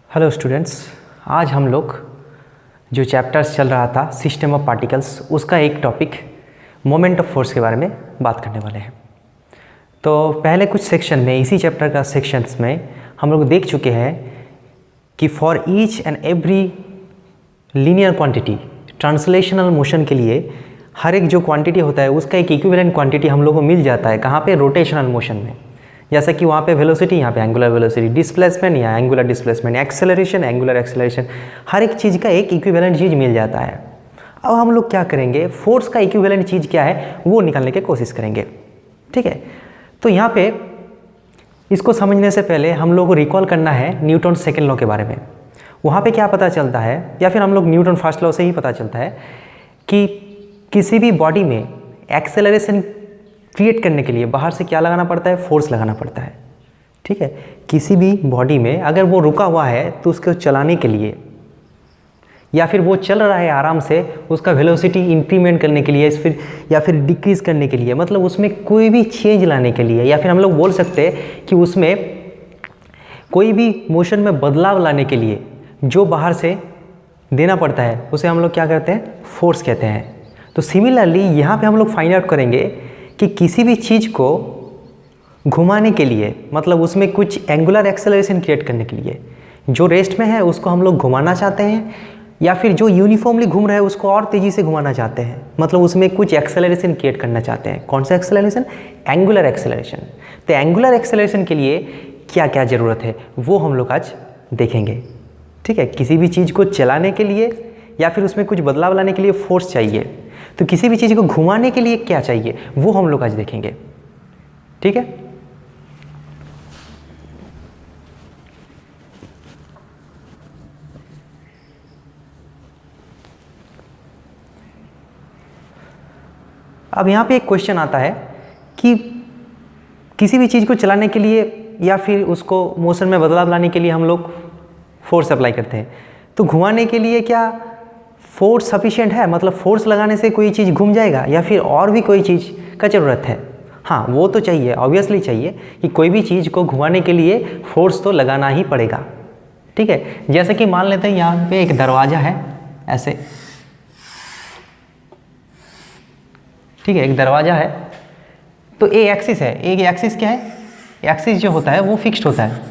Hello students, आज हम लोग जो चैप्टर्स चल रहा था सिस्टम ऑफ पार्टिकल्स उसका एक टॉपिक मोमेंट ऑफ फोर्स के बारे में बात करने वाले हैं। तो पहले कुछ सेक्शन में इसी चैप्टर का सेक्शंस में हम लोग देख चुके हैं कि for each and every linear quantity translational motion के लिए हर एक जो क्वांटिटी होता है उसका एक इक्विवेलेंट क्वांटिटी हम लोग को मिल जाता है। कहाँ पे? रोटेशनल मोशन में। जैसा कि वहाँ पे वेलोसिटी, यहाँ पे एंगुलर वेलोसिटी, डिस्प्लेसमेंट या angular displacement, acceleration, angular acceleration, हर एक चीज़ का एक इक्विवेलेंट चीज़ मिल जाता है। अब हम लोग क्या करेंगे, फोर्स का इक्विवेलेंट चीज़ क्या है वो निकालने की कोशिश करेंगे। ठीक है, तो यहाँ पे इसको समझने से पहले हम लोग को रिकॉल करना है न्यूटन सेकेंड लॉ के बारे में। वहाँ पे क्या पता चलता है, या फिर हम लोग न्यूटन फर्स्ट लॉ से ही पता चलता है कि किसी भी बॉडी में एक्सेलरेशन क्रिएट करने के लिए बाहर से क्या लगाना पड़ता है? फोर्स लगाना पड़ता है। ठीक है, किसी भी बॉडी में अगर वो रुका हुआ है तो उसको चलाने के लिए, या फिर वो चल रहा है आराम से, उसका वेलोसिटी इंक्रीमेंट करने के लिए या फिर डिक्रीज़ करने के लिए, मतलब उसमें कोई भी चेंज लाने के लिए, या फिर हम लोग बोल सकते हैं कि उसमें कोई भी मोशन में बदलाव लाने के लिए जो बाहर से देना पड़ता है उसे हम लोग क्या कहते हैं? फोर्स कहते हैं। तो सिमिलरली यहाँ पे हम लोग फाइंड आउट करेंगे कि किसी भी चीज़ को घुमाने के लिए, मतलब उसमें कुछ एंगुलर एक्सेलरेशन क्रिएट करने के लिए, जो रेस्ट में है उसको हम लोग घुमाना चाहते हैं, या फिर जो यूनिफॉर्मली घूम रहा है उसको और तेज़ी से घुमाना चाहते हैं, मतलब उसमें कुछ एक्सेलरेशन क्रिएट करना चाहते हैं। कौन सा एक्सेलरेशन? Angular acceleration. तो एंगुलर एक्सेलरेशन के लिए क्या क्या ज़रूरत है वो हम लोग आज देखेंगे। ठीक है, किसी भी चीज़ को चलाने के लिए या फिर उसमें कुछ बदलाव लाने के लिए फोर्स चाहिए, तो किसी भी चीज़ को घुमाने के लिए क्या चाहिए वो हम लोग आज देखेंगे। ठीक है, अब यहाँ पे एक क्वेश्चन आता है कि किसी भी चीज़ को चलाने के लिए या फिर उसको मोशन में बदलाव लाने के लिए हम लोग फोर्स अप्लाई करते हैं, तो घुमाने के लिए क्या फोर्स सफिशिएंट है? मतलब फोर्स लगाने से कोई चीज़ घूम जाएगा, या फिर और भी कोई चीज़ का ज़रूरत है? हाँ, वो तो चाहिए, ऑब्वियसली चाहिए कि कोई भी चीज़ को घुमाने के लिए फोर्स तो लगाना ही पड़ेगा। ठीक है, जैसे कि मान लेते हैं यहाँ पे एक दरवाज़ा है ऐसे। ठीक है, एक दरवाज़ा है, तो ए एक्सिस है। एक एक्सिस क्या है? एक्सिस जो होता है वो फिक्स्ड होता है,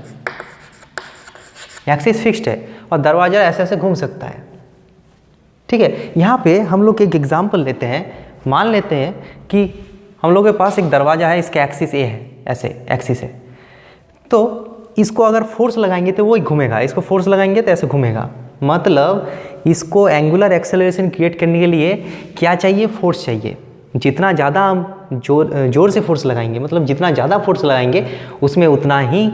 एक्सिस फिक्स्ड है और दरवाज़ा ऐसे ऐसे घूम सकता है। ठीक है, यहाँ पे हम लोग एक एग्जाम्पल लेते हैं। मान लेते हैं कि हम लोग के पास एक दरवाज़ा है, इसका एक्सिस ए है, ऐसे एक्सिस है, तो इसको अगर फोर्स लगाएंगे तो वो घूमेगा, इसको फोर्स लगाएंगे तो ऐसे घूमेगा। मतलब इसको एंगुलर एक्सेलरेशन क्रिएट करने के लिए क्या चाहिए? फोर्स चाहिए। जितना ज़्यादा हम जोर से फोर्स लगाएंगे, मतलब जितना ज़्यादा फोर्स लगाएंगे उसमें उतना ही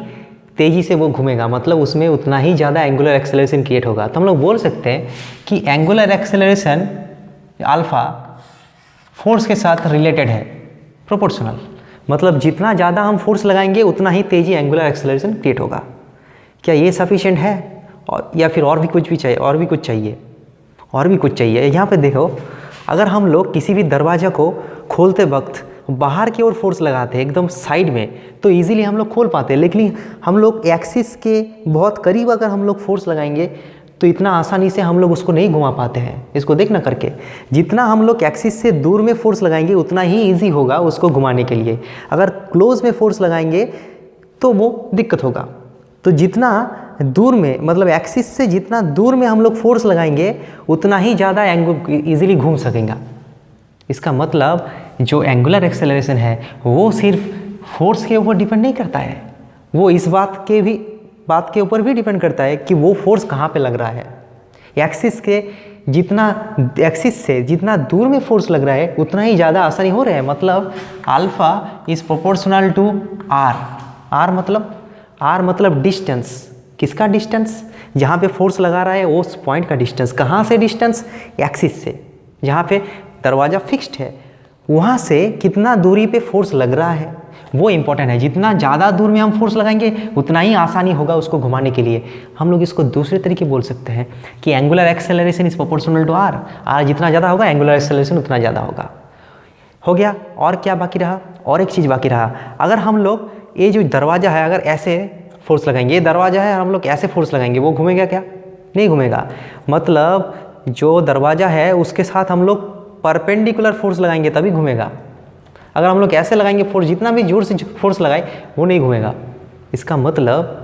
तेज़ी से वो घूमेगा, मतलब उसमें उतना ही ज़्यादा एंगुलर एक्सेलरेशन क्रिएट होगा। तो हम लोग बोल सकते हैं कि एंगुलर एक्सेलरेशन अल्फ़ा फोर्स के साथ रिलेटेड है, प्रोपोर्शनल। मतलब जितना ज़्यादा हम फोर्स लगाएंगे उतना ही तेज़ी एंगुलर एक्सेलरेशन क्रिएट होगा। क्या ये सफिशिएंट है? और या फिर और भी कुछ भी चाहिए? और भी कुछ चाहिए, और भी कुछ चाहिए। यहाँ पे देखो, अगर हम लोग किसी भी दरवाज़ा को खोलते वक्त बाहर की ओर फोर्स लगाते हैं एकदम साइड में, तो इजीली हम लोग खोल पाते हैं, लेकिन हम लोग एक्सिस के बहुत करीब अगर हम लोग फोर्स लगाएंगे तो इतना आसानी से हम लोग उसको नहीं घुमा पाते हैं। इसको देखना करके, जितना हम लोग एक्सिस से दूर में फोर्स लगाएंगे उतना ही ईजी होगा उसको घुमाने के लिए। अगर क्लोज में फोर्स लगाएंगे तो वो दिक्कत होगा। तो जितना दूर में, मतलब एक्सिस से जितना दूर में हम लोग फोर्स लगाएंगे उतना ही ज़्यादा ईजिली घूम सकेंगे। इसका मतलब जो एंगुलर एक्सेलरेशन है वो सिर्फ फोर्स के ऊपर डिपेंड नहीं करता है, वो इस बात के ऊपर भी डिपेंड करता है कि वो फोर्स कहाँ पे लग रहा है। एक्सिस से जितना दूर में फोर्स लग रहा है उतना ही ज़्यादा आसानी हो रहा है। मतलब alpha is proportional to R. R मतलब डिस्टेंस। किसका डिस्टेंस? जहाँ पे फोर्स लगा रहा है उस पॉइंट का डिस्टेंस। कहाँ से डिस्टेंस? एक्सिस से। जहाँ पे दरवाज़ा फिक्स्ड है वहाँ से कितना दूरी पे फोर्स लग रहा है वो इम्पोर्टेंट है। जितना ज़्यादा दूर में हम फोर्स लगाएंगे उतना ही आसानी होगा उसको घुमाने के लिए। हम लोग इसको दूसरे तरीके बोल सकते हैं कि angular acceleration is proportional to R. R जितना ज़्यादा होगा एंगुलर एक्सेलरेशन उतना ज़्यादा होगा। हो गया। और क्या बाकी रहा? और एक चीज़ बाकी रहा, अगर हम लोग ये जो दरवाज़ा है अगर ऐसे फोर्स लगाएंगे। ये दरवाज़ा है, हम लोग ऐसे फोर्स लगाएंगे, वो घूमेगा क्या? नहीं घूमेगा। मतलब जो दरवाज़ा है उसके साथ हम लोग परपेंडिकुलर फोर्स लगाएंगे तभी घूमेगा। अगर हम लोग ऐसे लगाएंगे फोर्स, जितना भी जोर से फोर्स लगाए वो नहीं घूमेगा। इसका मतलब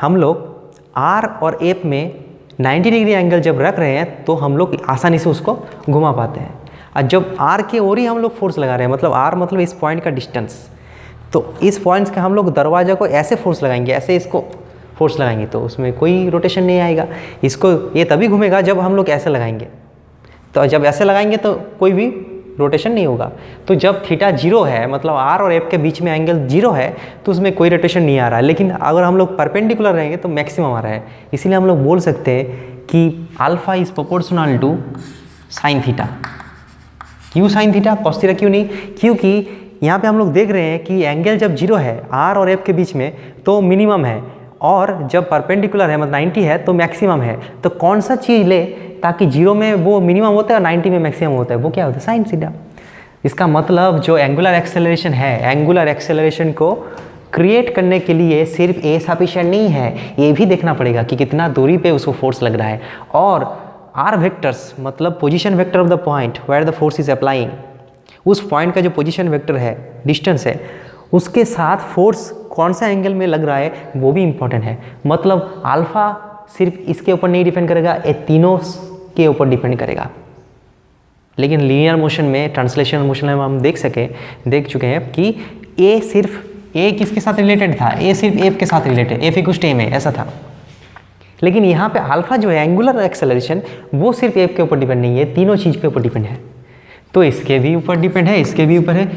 हम लोग आर और एफ में 90 डिग्री एंगल जब रख रहे हैं तो हम लोग आसानी से उसको घुमा पाते हैं। और जब आर के ओर ही हम लोग फोर्स लगा रहे हैं, मतलब आर मतलब इस पॉइंट का डिस्टेंस, तो इस पॉइंट्स के हम लोग दरवाज़ा को ऐसे फोर्स लगाएंगे, ऐसे इसको फोर्स लगाएंगे तो उसमें कोई रोटेशन नहीं आएगा। इसको ये तभी घूमेगा जब हम लोग ऐसे लगाएंगे, तो जब ऐसे लगाएंगे तो कोई भी रोटेशन नहीं होगा। तो जब थीटा 0 है, मतलब आर और एफ के बीच में एंगल 0 है, तो उसमें कोई रोटेशन नहीं आ रहा है। लेकिन अगर हम लोग परपेंडिकुलर रहेंगे तो मैक्सिमम आ रहा है। इसीलिए हम लोग बोल सकते हैं कि alpha is proportional to sine theta. क्यों साइन थीटा, कॉस थीटा क्यों नहीं? क्योंकि यहाँ पे हम लोग देख रहे हैं कि एंगल जब 0 है आर और एफ के बीच में तो मिनिमम है, और जब परपेंडिकुलर है मतलब 90 है तो मैक्सिमम है। तो कौन सा चीज़ ले ताकि 0 में वो मिनिमम होता है और 90 में मैक्सिमम होता है, वो क्या होता है? Sine theta. इसका मतलब जो एंगुलर एक्सेलरेशन है, एंगुलर एक्सेलरेशन को क्रिएट करने के लिए सिर्फ ए सफिशिएंट नहीं है, ये भी देखना पड़ेगा कि कितना दूरी पे उसको फोर्स लग रहा है। और आर वेक्टर्स मतलब position vector of the point where the force is applying, उस पॉइंट का जो पोजीशन वेक्टर है, डिस्टेंस है, उसके साथ फोर्स कौन सा एंगल में लग रहा है वो भी इम्पोर्टेंट है। मतलब अल्फा सिर्फ इसके ऊपर नहीं डिपेंड करेगा, ये तीनों के ऊपर डिपेंड करेगा। लेकिन लीनियर मोशन में, ट्रांसलेशनल मोशन में हम देख चुके हैं कि ए सिर्फ ए किसके साथ रिलेटेड था? ए सिर्फ एफ के साथ related, F equals to M है, ऐसा था। लेकिन यहाँ पे अल्फा जो है एंगुलर एक्सेलरेशन, वो सिर्फ एफ के ऊपर डिपेंड नहीं है, तीनों चीज़ के ऊपर डिपेंड है। तो इसके भी ऊपर डिपेंड है, इसके भी ऊपर है,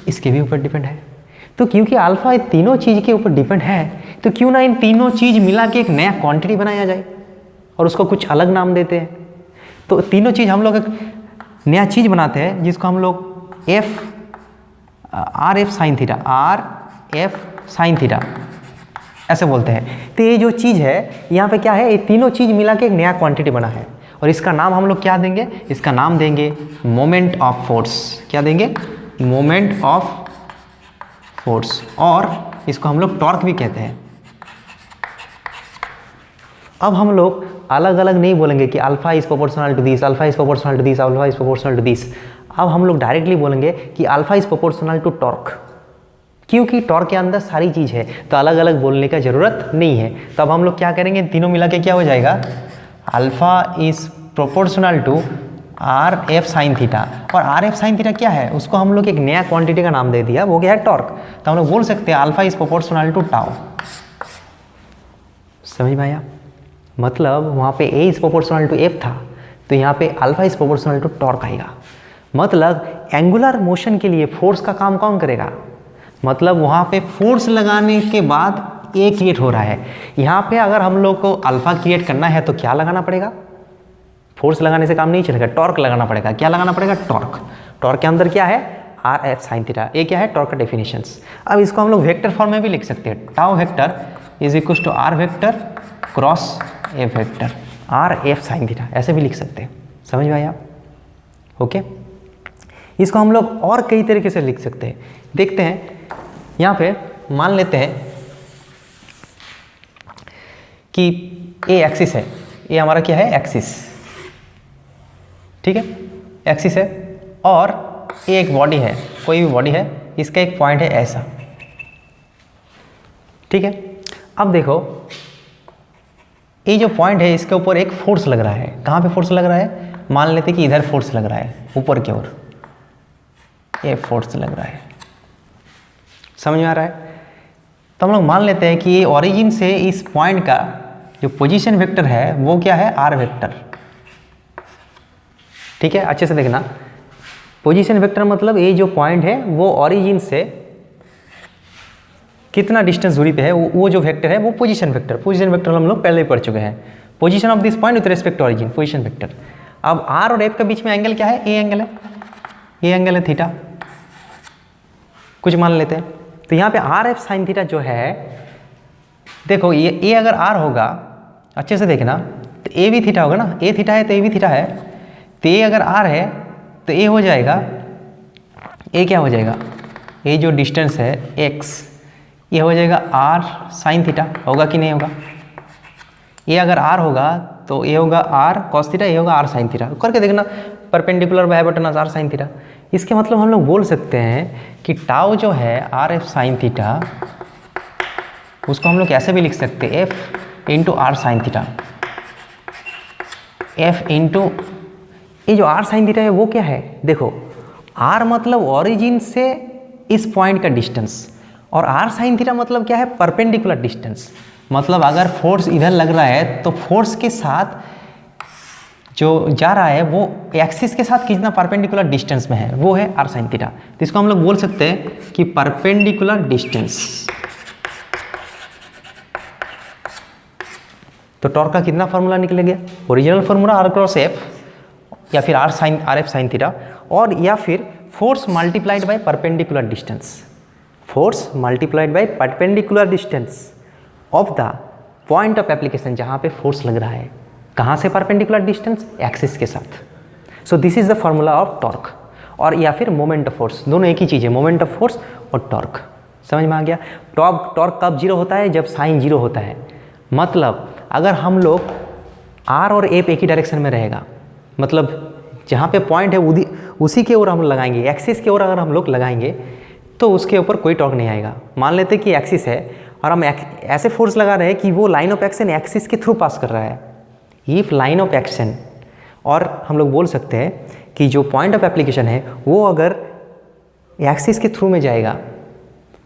इसके भी ऊपर डिपेंड है। तो क्योंकि अल्फा तीनों चीज़ के ऊपर डिपेंड है, तो क्यों ना इन तीनों चीज़ मिला के एक नया क्वांटिटी बनाया जाए और उसको कुछ अलग नाम देते हैं। तो तीनों चीज़ हम लोग एक नया चीज़ बनाते हैं जिसको हम लोग are F sine theta, are F sine theta ऐसे बोलते हैं। तो ये जो चीज़ है यहाँ पे क्या है, ये तीनों चीज़ मिला के एक नया क्वांटिटी बना है और इसका नाम हम लोग क्या देंगे? इसका नाम देंगे मोमेंट ऑफ फोर्स। क्या देंगे? मोमेंट ऑफ फोर्स, और इसको हम लोग टॉर्क भी कहते हैं। अब हम लोग अलग अलग नहीं बोलेंगे कि alpha is proportional to this, alpha is proportional to this, alpha is proportional to this. अब हम लोग डायरेक्टली बोलेंगे कि alpha is proportional to torque, क्योंकि टॉर्क के अंदर सारी चीज़ है, तो अलग अलग बोलने का ज़रूरत नहीं है। तो अब हम लोग क्या करेंगे, तीनों मिला के क्या हो जाएगा? Alpha is proportional to R F sine theta. और आर एफ साइन थीटा क्या है, उसको हम लोग एक नया क्वांटिटी का नाम दे दिया, वो क्या है? टॉर्क। तो हम लोग बोल सकते हैं alpha is proportional to tau. समझ में आया? मतलब वहाँ पे A is proportional to F था, तो यहाँ पे alpha is proportional to torque आएगा। मतलब एंगुलर मोशन के लिए फोर्स का काम कौन करेगा? मतलब वहाँ पे फोर्स लगाने के बाद ए क्रिएट हो रहा है। यहाँ पे अगर हम लोग को अल्फा क्रिएट करना है तो क्या लगाना पड़ेगा? फोर्स लगाने से काम नहीं चलेगा, टॉर्क लगाना पड़ेगा। क्या लगाना पड़ेगा? टॉर्क। टॉर्क के अंदर क्या है? Are F sine theta. ये क्या है? टॉर्क का डेफिनेशंस। अब इसको हम लोग वेक्टर फॉर्म में भी लिख सकते हैं। Tau vector is equal to R vector cross F vector, R F sine theta, ऐसे भी लिख सकते हैं। समझ में आया? ओके। इसको हम लोग और कई तरीके से लिख सकते हैं। देखते हैं, यहाँ पे मान लेते हैं कि ए एक्सिस है, ये हमारा क्या है? एक्सिस, ठीक है, एक्सिस है, और ये एक बॉडी है, कोई भी बॉडी है, इसका एक पॉइंट है ऐसा, ठीक है। अब देखो ये जो पॉइंट है इसके ऊपर एक फोर्स लग रहा है। कहाँ पे फोर्स लग रहा है? मान लेते कि इधर फोर्स लग रहा है, ऊपर की ओर ये फोर्स लग रहा है। समझ में आ रहा है? तो हम लोग मान लेते हैं कि ये ओरिजिन से इस पॉइंट का जो पोजीशन वेक्टर है वो क्या है? आर वेक्टर, ठीक है। अच्छे से देखना, पोजीशन वेक्टर मतलब ये जो पॉइंट है वो ओरिजिन से कितना डिस्टेंस दूरी पे है, वो जो वेक्टर है वो पोजीशन वेक्टर। पोजीशन वेक्टर हम लोग पहले ही पढ़ चुके हैं। Position of this point with respect to origin, position vector. अब आर और एफ के बीच में एंगल क्या है? ए एंगल है, ये एंगल है थीटा, कुछ मान लेते हैं। तो यहाँ पे आर एफ साइन थीटा जो है, देखो ये अगर आर होगा, अच्छे से देखना, तो ए भी थीटा होगा ना, ए थीटा है तो ए भी थीटा है। तो ए अगर आर है तो ए हो जाएगा, ए क्या हो जाएगा? ये जो डिस्टेंस है एक्स, ये हो जाएगा आर साइन थीटा, होगा कि नहीं होगा? ये अगर आर होगा तो ये होगा आर कॉस थीटा, ये होगा आर साइन थीटा। करके देखना, perpendicular by hypotenuse R sine theta. इसके मतलब हम लोग बोल सकते हैं कि टाउ जो है आर एफ साइन थीटा, उसको हम लोग कैसे भी लिख सकते हैं, F into R sine theta. F into ये जो आर साइन थीटा है वो क्या है? देखो, आर मतलब ओरिजिन से इस पॉइंट का डिस्टेंस, और आर साइन थीटा मतलब क्या है? Perpendicular distance. मतलब अगर फोर्स इधर लग रहा है तो फोर्स के साथ जो जा रहा है वो एक्सिस के साथ कितना परपेंडिकुलर डिस्टेंस में है, वो है आर साइन थीटा। तो इसको हम लोग बोल सकते हैं कि परपेंडिकुलर डिस्टेंस। तो टॉर्क का कितना फार्मूला निकल गया? Original formula R cross F, या फिर आर एफ साइन थीटा, और या फिर force multiplied by perpendicular distance. Force multiplied by perpendicular distance of the point of application, जहाँ पे फोर्स लग रहा है। कहाँ से परपेंडिकुलर डिस्टेंस? एक्सिस के साथ। So this is the formula of torque, और या फिर मोमेंट ऑफ फोर्स, दोनों एक ही चीज़ है, मोमेंट ऑफ फोर्स और टॉर्क। समझ में आ गया? टॉर्क कब जीरो होता है? जब साइन जीरो होता है। मतलब अगर हम लोग आर और एफ एक ही डायरेक्शन में रहेगा, मतलब जहाँ पे पॉइंट है उसी के ओर हम लगाएंगे, एक्सिस के ओर अगर हम लोग लगाएंगे तो उसके ऊपर कोई टॉर्क नहीं आएगा। मान लेते हैं कि एक्सिस है और हम ऐसे फोर्स लगा रहे हैं कि वो लाइन ऑफ एक्शन एक्सिस के थ्रू पास कर रहा है। इफ लाइन ऑफ एक्शन, और हम लोग बोल सकते हैं कि जो पॉइंट ऑफ एप्लीकेशन है वो अगर एक्सिस के थ्रू में जाएगा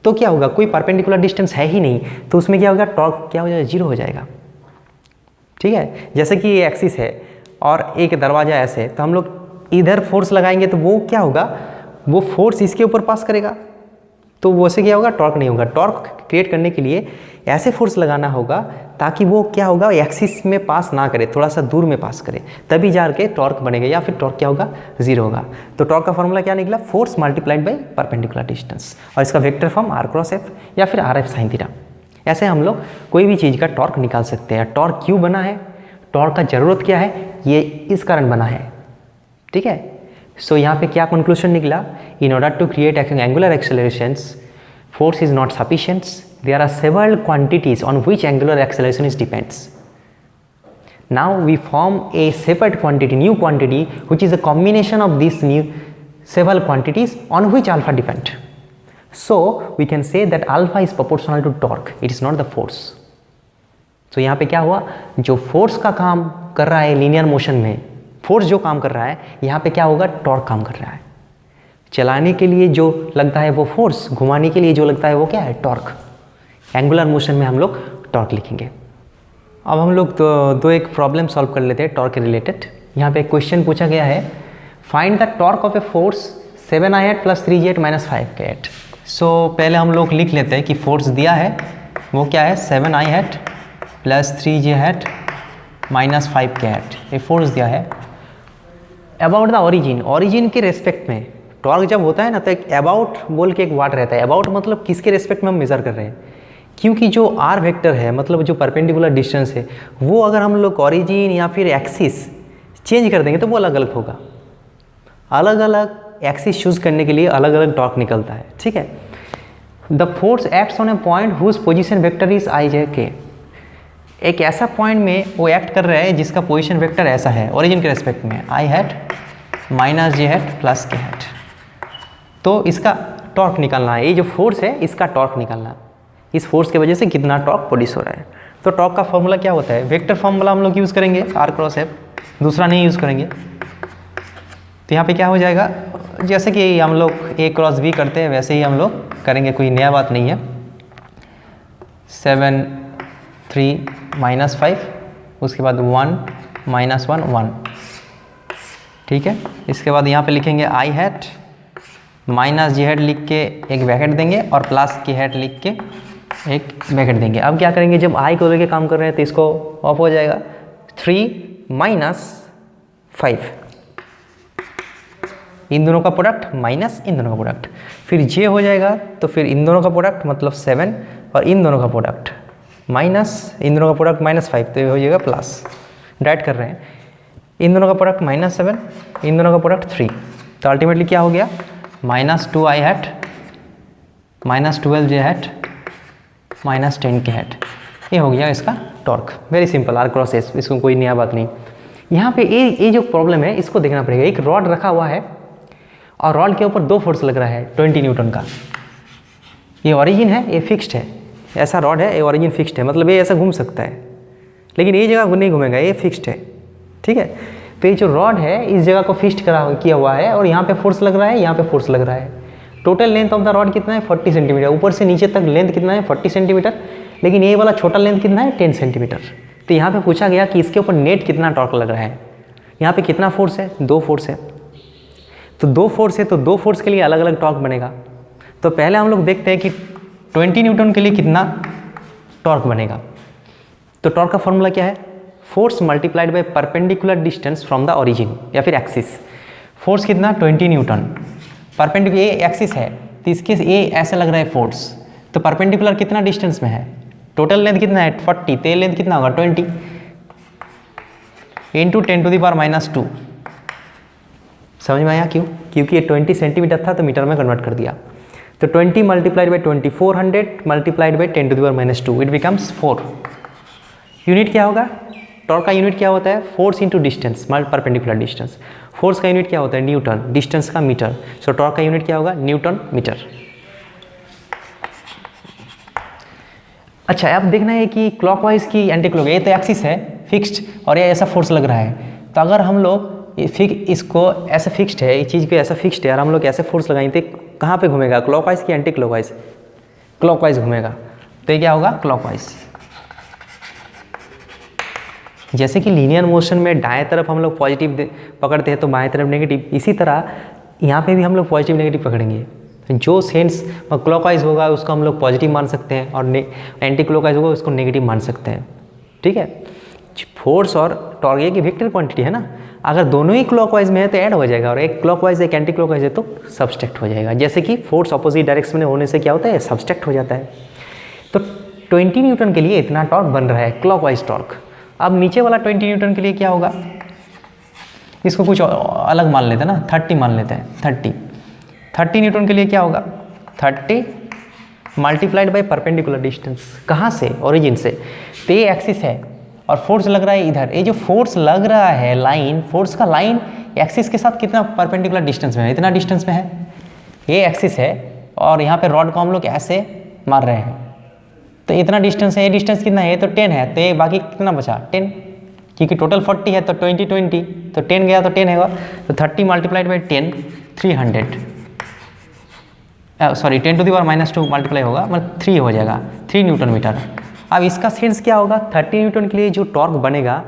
तो क्या होगा? कोई परपेंडिकुलर डिस्टेंस है ही नहीं, तो उसमें क्या होगा? टॉर्क क्या हो जाएगा? जीरो हो जाएगा। ठीक है, जैसे कि ये एक्सिस है और एक दरवाज़ा ऐसे, तो हम लोग इधर फोर्स लगाएंगे तो वो क्या होगा? वो फोर्स इसके ऊपर पास करेगा, तो वो से क्या होगा? टॉर्क नहीं होगा। टॉर्क क्रिएट करने के लिए ऐसे फोर्स लगाना होगा ताकि वो क्या होगा? एक्सिस में पास ना करे, थोड़ा सा दूर में पास करे, तभी जा के टॉर्क बनेगा, या फिर टॉर्क क्या होगा? जीरो होगा। तो टॉर्क का फॉर्मूला क्या निकला? Force multiplied by perpendicular distance, और इसका vector form R cross F या फिर आर एफ साइन थीटा। ऐसे हम लोग कोई भी चीज़ का टॉर्क निकाल सकते हैं। टॉर्क क्यों बना है, टॉर्क का ज़रूरत क्या है, ये इस कारण बना है। ठीक है, सो यहाँ पे क्या कंक्लूजन निकला? In order to create angular accelerations, force is not sufficient. There are several quantities on which angular acceleration is depends. Now we form a separate quantity, new quantity, which is a combination of these new several quantities on which alpha depend. So we can say that alpha is proportional to torque. It is not the force. So यहाँ पे क्या हुआ? जो force का काम कर रहा है लीनियर मोशन में, फोर्स जो काम कर रहा है, यहाँ पे क्या होगा? टॉर्क काम कर रहा है। चलाने के लिए जो लगता है वो फोर्स, घुमाने के लिए जो लगता है वो क्या है? टॉर्क। एंगुलर मोशन में हम लोग टॉर्क लिखेंगे। अब हम लोग दो एक प्रॉब्लम सॉल्व कर लेते हैं टॉर्क के रिलेटेड। यहाँ पे एक क्वेश्चन पूछा गया है, find the torque of a force 7i hat + 3j - 5k hat। सो पहले हम लोग लिख लेते हैं कि फोर्स दिया है वो क्या है? 7i hat + 3j hat - 5k hat, ये फोर्स दिया है। अबाउट द ओरिजिन के रेस्पेक्ट में टॉर्क जब होता है ना, तो एक अबाउट बोल के एक वर्ड रहता है। अबाउट मतलब किसके रेस्पेक्ट में हम मेज़र कर रहे हैं, क्योंकि जो आर वेक्टर है, मतलब जो परपेंडिकुलर डिस्टेंस है, वो अगर हम लोग ओरिजिन या फिर एक्सिस चेंज कर देंगे तो वो अलग अलग होगा। अलग अलग एक्सिस चूज करने के लिए अलग अलग टॉर्क निकलता है। ठीक है, the force acts on a point whose position vector is i j k. एक ऐसा पॉइंट में वो एक्ट कर रहा है जिसका पोजिशन वेक्टर ऐसा है ओरिजिन के रेस्पेक्ट में, i hat - j hat + k hat. तो इसका टॉर्क निकालना है, ये जो फोर्स है इसका टॉर्क निकालना है, इस फोर्स की वजह से कितना टॉर्क प्रोड्यूस हो रहा है। तो टॉर्क का फॉर्मूला क्या होता है? वेक्टर फॉर्मूला हम लोग यूज़ करेंगे आर क्रॉस एफ, दूसरा नहीं यूज़ करेंगे। तो यहाँ पे क्या हो जाएगा? जैसे कि हम लोग ए क्रॉस बी करते हैं वैसे ही हम लोग करेंगे, कोई नया बात नहीं है। 7 3 - 5, उसके बाद 1 - 1 1। ठीक है, इसके बाद यहाँ पे लिखेंगे आई हैट - j हैट लिख के एक ब्रैकेट देंगे और + k हैट लिख के एक ब्रैकेट देंगे। अब क्या करेंगे? जब आई को लेके काम कर रहे हैं तो इसको ऑफ हो जाएगा। 3 - 5, इन दोनों का प्रोडक्ट माइनस इन दोनों का प्रोडक्ट, फिर j हो जाएगा, तो फिर इन दोनों का प्रोडक्ट मतलब 7 और इन दोनों का प्रोडक्ट माइनस इन दोनों का प्रोडक्ट -5, तो ये हो जाएगा प्लस। डाइट कर रहे हैं, इन दोनों का प्रोडक्ट -7, इन दोनों का प्रोडक्ट 3, तो अल्टीमेटली क्या हो गया? -2i हैट - 12j हैट -10 के हेड। ये हो गया इसका torque, very simple, R cross S, इसको कोई नया बात नहीं। यहाँ पे ये जो प्रॉब्लम है इसको देखना पड़ेगा। एक रॉड रखा हुआ है और रॉड के ऊपर 2 फोर्स लग रहा है 20 न्यूटन का। ये ओरिजिन है, ये फिक्स्ड है, ऐसा रॉड है, ये ओरिजिन फिक्स्ड है, मतलब ये ऐसा घूम सकता है, लेकिन ये जगह नहीं घूमेगा, ये फिक्स्ड है, ठीक है। तो ये जो रॉड है इस जगह को फिक्स्ड किया हुआ है और यहाँ पे फोर्स लग रहा है, यहाँ पे फोर्स लग रहा है। Total length of the rod कितना है 40 सेंटीमीटर, ऊपर से नीचे तक लेंथ कितना है 40 सेंटीमीटर, लेकिन ये वाला छोटा लेंथ कितना है 10 सेंटीमीटर। तो यहाँ पे पूछा गया कि इसके ऊपर नेट कितना टॉर्क लग रहा है। यहाँ पे कितना फोर्स है, 2 फोर्स है, तो 2 फोर्स है तो 2 फोर्स के लिए अलग अलग टॉर्क बनेगा। तो पहले हम लोग देखते हैं कि 20 न्यूटन के लिए कितना टॉर्क बनेगा। तो टॉर्क का फॉर्मूला क्या है, force multiplied by perpendicular distance from the origin या फिर एक्सिस। फोर्स कितना 20 न्यूटन, परपेंडिकुलर ये एक्सिस है तो इसके ये ऐसे लग रहा है फोर्स, तो परपेंडिकुलर कितना डिस्टेंस में है, टोटल लेंथ कितना है 40, तो ये लेंथ कितना होगा 20 इंटू 10⁻²। समझ में आया क्यों, क्योंकि ये 20 सेंटीमीटर था तो मीटर में कन्वर्ट कर दिया। तो 20 multiplied by 20 400 multiplied by 10⁻², it becomes 4। Unit क्या होगा, टॉर्क का यूनिट क्या होता है, force into distance perpendicular distance. Force का यूनिट क्या होता है न्यूटन, डिस्टेंस का मीटर, सो टॉर्क का यूनिट क्या होगा न्यूटन मीटर। अच्छा, अब देखना है कि क्लॉकवाइज की एंटी क्लॉक, ये तो एक्सिस है फिक्स्ड और ये ऐसा फोर्स लग रहा है, तो अगर हम लोग इसको ऐसे फिक्स्ड है, इस चीज़ को ऐसा फिक्स्ड है और हम लोग ऐसे फोर्स लगाएंगे तो कहाँ पे घूमेगा, क्लॉकवाइज की एंटी क्लॉकवाइज, क्लॉकवाइज घूमेगा। तो ये क्या होगा क्लॉकवाइज। जैसे कि लीनियर मोशन में दाएं तरफ हम लोग पॉजिटिव पकड़ते हैं तो बाएं तरफ नेगेटिव, इसी तरह यहाँ पे भी हम लोग पॉजिटिव नेगेटिव पकड़ेंगे। जो सेंस क्लॉकवाइज होगा उसको हम लोग पॉजिटिव मान सकते हैं और एंटी क्लॉकवाइज होगा उसको नेगेटिव मान सकते हैं, ठीक है। फोर्स और टॉर्क ये की वेक्टर क्वांटिटी है ना, अगर दोनों ही क्लॉकवाइज में है तो ऐड हो जाएगा और एक क्लॉकवाइज एक एंटी क्लॉकवाइज है तो सब्सट्रैक्ट हो जाएगा। जैसे कि फोर्स अपोजिट डायरेक्शन में होने से क्या होता है सब्सट्रैक्ट हो जाता है। तो 20 न्यूटन के लिए इतना टॉर्क बन रहा है क्लॉकवाइज टॉर्क। अब नीचे वाला 20 न्यूटन के लिए क्या होगा, इसको कुछ अलग मान लेते हैं ना, 30 मान लेते हैं। 30 न्यूटन के लिए क्या होगा 30 मल्टीप्लाइड बाई परपेंडिकुलर डिस्टेंस, कहाँ से ओरिजिन से, तो ये एक्सिस है और फोर्स लग रहा है इधर। ये जो फोर्स लग रहा है लाइन, फोर्स का लाइन एक्सिस के साथ कितना परपेंडिकुलर डिस्टेंस में है, इतना डिस्टेंस में है, ये एक्सिस है और यहाँ पे रॉड को हम लोग ऐसे मार रहे हैं तो इतना डिस्टेंस है। ये डिस्टेंस कितना है, ये तो 10 है, तो ये बाकी कितना बचा 10, क्योंकि टोटल 40 है तो 20 तो 10 गया तो 10 है, तो 30 मल्टीप्लाइड बाई 10 300, सॉरी 10⁻² मल्टीप्लाई होगा मतलब 3 हो जाएगा, 3 न्यूटन मीटर। अब इसका सेंस क्या होगा, 30 न्यूटन के लिए जो टॉर्क बनेगा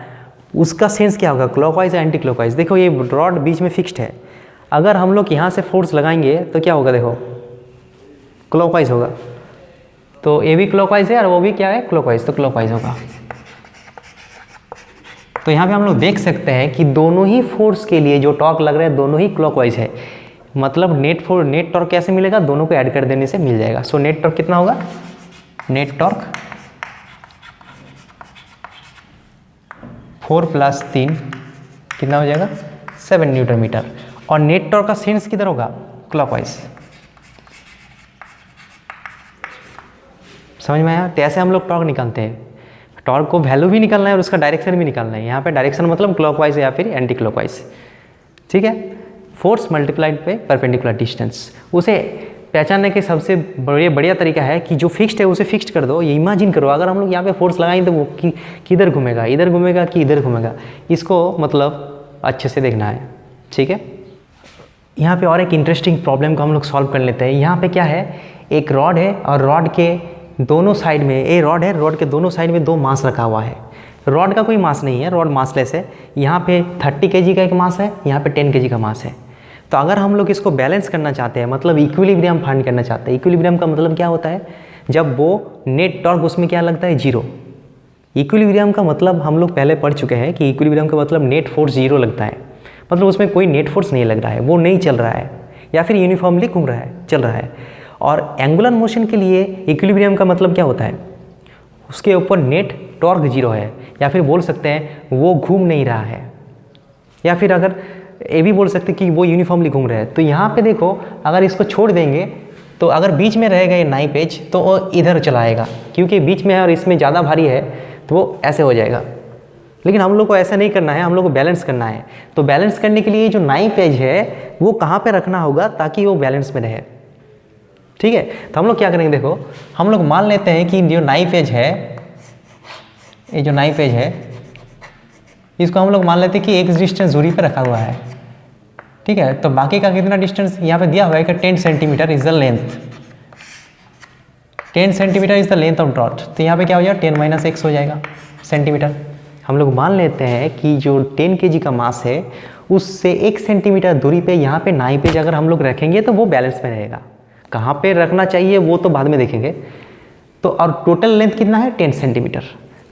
उसका सेंस क्या होगा क्लॉकवाइज या एंटी क्लॉकवाइज। देखो ये रॉड बीच में फिक्स्ड है, अगर हम लोग यहाँ से फोर्स लगाएंगे तो क्या होगा, देखो क्लॉकवाइज होगा, तो ये भी क्लॉकवाइज है और वो भी क्या है क्लॉकवाइज, तो क्लॉकवाइज होगा। तो यहाँ पे हम लोग देख सकते हैं कि दोनों ही फोर्स के लिए जो टॉर्क लग रहा है दोनों ही क्लॉकवाइज है, मतलब नेट टॉर्क कैसे मिलेगा, दोनों को ऐड कर देने से मिल जाएगा। सो नेट टॉर्क कितना होगा, नेट टॉर्क 4 + 3 कितना हो जाएगा 7 न्यूटन मीटर, और नेट टॉर्क का सेंस किधर होगा क्लॉकवाइज। समझ में आया, तो ऐसे हम लोग टॉर्क निकालते हैं, टॉर्क को वैल्यू भी निकालना है और उसका डायरेक्शन भी निकालना है। यहाँ पे डायरेक्शन मतलब क्लॉकवाइज या फिर एंटी क्लॉकवाइज, ठीक है। Force multiplied by perpendicular distance, उसे पहचानने के सबसे बढ़िया तरीका है कि जो फिक्स्ड है उसे फिक्स्ड कर दो। ये इमेजिन करो अगर हम लोग यहाँ पे फोर्स लगाएं तो वो किधर घूमेगा, इधर घूमेगा कि इधर घूमेगा, इसको मतलब अच्छे से देखना है, ठीक है। यहाँ पे और एक इंटरेस्टिंग प्रॉब्लम को हम लोग सॉल्व कर लेते हैं। यहाँ पे क्या है, एक रॉड है और रॉड के दोनों साइड में, ये रॉड है, रॉड के दोनों साइड में 2 मास रखा हुआ है। रॉड का कोई मास नहीं है, रॉड मासलेस है। यहाँ पे 30 kg का एक मास है, यहाँ पे 10 kg का मास है। तो अगर हम लोग इसको बैलेंस करना चाहते हैं, मतलब इक्विलिब्रियम फाइंड करना चाहते हैं, इक्विलिब्रियम का मतलब क्या होता है, जब वो नेट टॉर्क उसमें क्या लगता है 0। इक्विलिब्रियम का मतलब हम लोग पहले पढ़ चुके हैं कि इक्विलिब्रियम का मतलब नेट फोर्स 0 लगता है, मतलब उसमें कोई नेट फोर्स नहीं लग रहा है, वो नहीं चल रहा है या फिर यूनिफॉर्मली घूम रहा है, चल रहा है। और एंगुलर मोशन के लिए इक्विलिब्रियम का मतलब क्या होता है, उसके ऊपर नेट टॉर्क 0 है, या फिर बोल सकते हैं वो घूम नहीं रहा है, या फिर अगर ये भी बोल सकते हैं कि वो यूनिफॉर्मली घूम रहा है। तो यहाँ पे देखो अगर इसको छोड़ देंगे तो अगर बीच में रहेगा ये नाइफ एज तो वो इधर चला आएगा, क्योंकि बीच में है और इसमें ज़्यादा भारी है तो वो ऐसे हो जाएगा। लेकिन हम लोग को ऐसा नहीं करना है, हम लोग को बैलेंस करना है। तो बैलेंस करने के लिए जो नाइफ एज है वो कहाँ पे रखना होगा ताकि वो बैलेंस में रहे। ठीक है, तो हम लोग क्या करेंगे, देखो हम लोग मान लेते हैं कि जो नाइफ एज है, ये जो नाइफ एज है इसको हम लोग मान लेते हैं कि एक डिस्टेंस दूरी पे रखा हुआ है। ठीक है, तो बाकी का कितना डिस्टेंस यहाँ पे दिया हुआ है कि 10 centimetre is the length, 10 centimetre is the length of dot. तो यहाँ पे क्या हो जाएगा 10 - x हो जाएगा सेंटीमीटर। हम लोग मान लेते हैं कि जो 10 kg का मास है उससे 1 सेंटीमीटर दूरी पे यहाँ पे नाइफ एज अगर हम लोग रखेंगे तो वो बैलेंस में रहेगा। कहाँ पे रखना चाहिए वो तो बाद में देखेंगे। तो और टोटल लेंथ कितना है 10 सेंटीमीटर।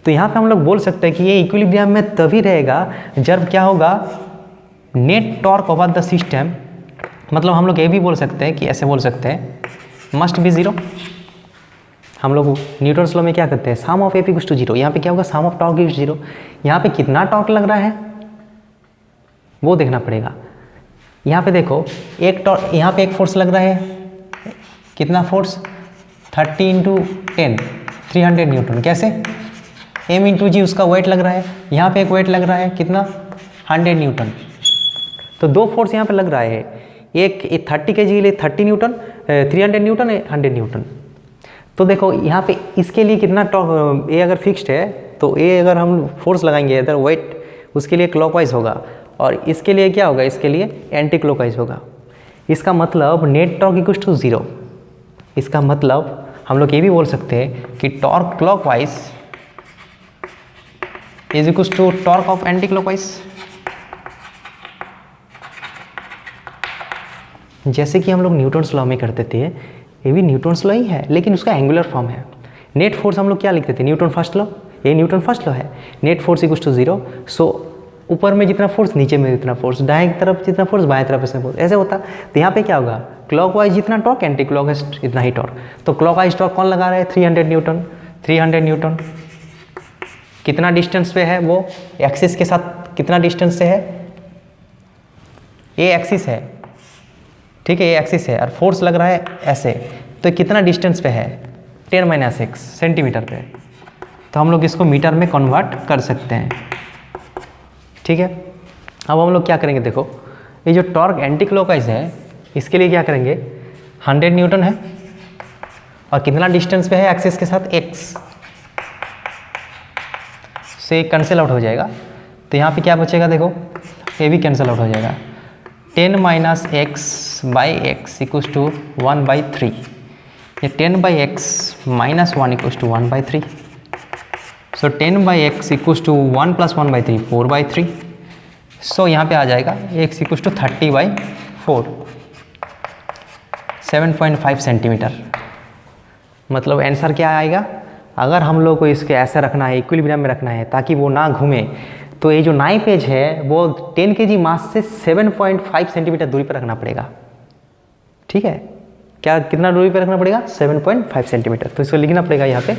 तो यहाँ पे हम लोग बोल सकते हैं कि ये इक्विलिब्रियम में तभी रहेगा जब क्या होगा, net torque over the system, मतलब हम लोग ये भी बोल सकते हैं कि ऐसे बोल सकते हैं मस्ट बी 0। हम लोग न्यूटन्स लॉ में क्या करते हैं, सम ऑफ एफ इक्वल्स टू 0। यहाँ पे क्या होगा, सम ऑफ टॉर्क इक्वल्स 0। यहाँ पे कितना टॉर्क लग रहा है वो देखना पड़ेगा। यहाँ पे देखो एक टॉर्क, यहाँ पे एक फोर्स लग रहा है, कितना फोर्स 30 × 10 300 न्यूटन। कैसे, m × g उसका वेट लग रहा है, यहाँ पे एक वेट लग रहा है कितना 100 न्यूटन। तो दो फोर्स यहाँ पे लग रहा है, एक 30 kg के लिए 30 न्यूटन, 300 न्यूटन 100 न्यूटन। तो देखो यहाँ पे इसके लिए कितना टॉर्क, ए अगर फिक्स्ड है तो ए अगर हम फोर्स लगाएंगे इधर वेट उसके लिए क्लॉकवाइज होगा और इसके लिए क्या होगा, इसके लिए एंटी क्लॉकवाइज होगा। इसका मतलब नेट टॉर्क इक्वल्स टू 0। इसका मतलब हम लोग ये भी बोल सकते हैं कि torque clockwise is equals to torque of anti clockwise. जैसे कि हम लोग न्यूटन्स लॉ में करते थे, ये भी न्यूटन्स लॉ ही है लेकिन उसका एंगुलर फॉर्म है। नेट फोर्स हम लोग क्या लिखते थे, न्यूटन फर्स्ट लॉ, ये न्यूटन फर्स्ट लॉ है। Net force equals to 0। So ऊपर में जितना फोर्स नीचे में उतना फोर्स, दाएं तरफ जितना फोर्स बाएं तरफ इतना फोर्स, ऐसे होता। तो यहाँ पे क्या होगा, क्लॉकवाइज जितना टॉर्क एंटी क्लॉकवाइज इतना ही टॉर्क। तो क्लॉकवाइज टॉर्क कौन लगा रहा है 300 न्यूटन, 300 न्यूटन। कितना डिस्टेंस पे है वो, एक्सिस के साथ कितना डिस्टेंस से है, ये एक्सिस है। ठीक है, ये एक्सिस है और फोर्स लग रहा है ऐसे, तो कितना डिस्टेंस पे है 10 - x सेंटीमीटर पे। तो हम लोग इसको मीटर में कन्वर्ट कर सकते हैं। ठीक है, अब हम लोग क्या करेंगे, देखो ये जो टॉर्क एंटी क्लॉकवाइज है इसके लिए क्या करेंगे, 100 न्यूटन है और कितना डिस्टेंस पे है एक्सिस के साथ x से कैंसिल आउट हो जाएगा। तो यहाँ पे क्या बचेगा, देखो ये भी कैंसिल आउट हो जाएगा। 10 - x/x इक्वल्स टू 1/3। ये 10/x - 1 equals to 1/3। So 10/x equals to 1 + 1/3 4/3। So यहाँ पे आ जाएगा x इक्वल्स टू 30/4 7.5 सेंटीमीटर। मतलब आंसर क्या आएगा, अगर हम लोग को इसके ऐसा रखना है, इक्विलिब्रियम में रखना है ताकि वो ना घूमे, तो ये जो नाइफ एज है वो 10 kg मास से 7.5 सेंटीमीटर दूरी पर रखना पड़ेगा। ठीक है, क्या कितना दूरी पर रखना पड़ेगा 7.5 सेंटीमीटर। तो इसको लिखना पड़ेगा यहाँ पे,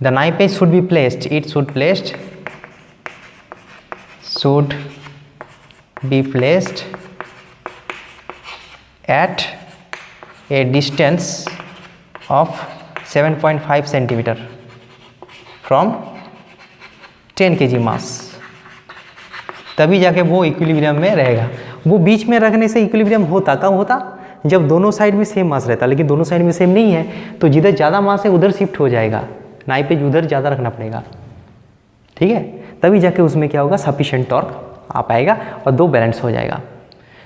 the knife age should be placed, it should be placed at A distance of 7.5 centimetre from 10 kg मास, तभी जाके वो इक्विलिब्रियम में रहेगा। वो बीच में रखने से इक्विलिब्रियम होता, कब होता, जब दोनों साइड में सेम मास रहता। लेकिन दोनों साइड में सेम नहीं है तो जिधर ज़्यादा मास है उधर शिफ्ट हो जाएगा, नाइफ पे उधर ज़्यादा रखना पड़ेगा। ठीक है, तभी जाके उसमें क्या होगा, सफिशिएंट टॉर्क आ पाएगा और दो बैलेंस हो जाएगा।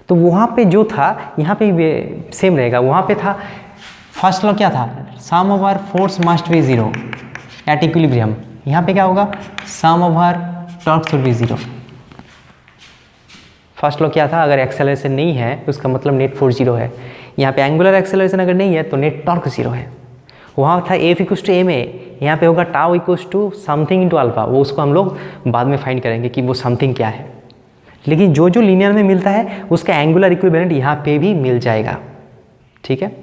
तो वहाँ पे जो था यहाँ पे सेम रहेगा। वहाँ पे था फर्स्ट लॉ क्या था, sum over force must be 0 at equilibrium. यहाँ पे क्या होगा, sum over torque should be 0। First law क्या था, अगर एक्सेलरेशन नहीं है तो उसका मतलब नेट फोर्स 0 है। यहाँ पे एंगुलर एक्सेलरेशन अगर नहीं है तो नेट टॉर्क 0 है। वहाँ था एफ इक्वल्स टू ma, यहाँ पे होगा tau equals to something into alpha. वो उसको हम लोग बाद में फाइंड करेंगे कि वो समथिंग क्या है। लेकिन जो जो लीनियर में मिलता है उसका एंगुलर इक्विवेलेंट यहाँ पे भी मिल जाएगा। ठीक है।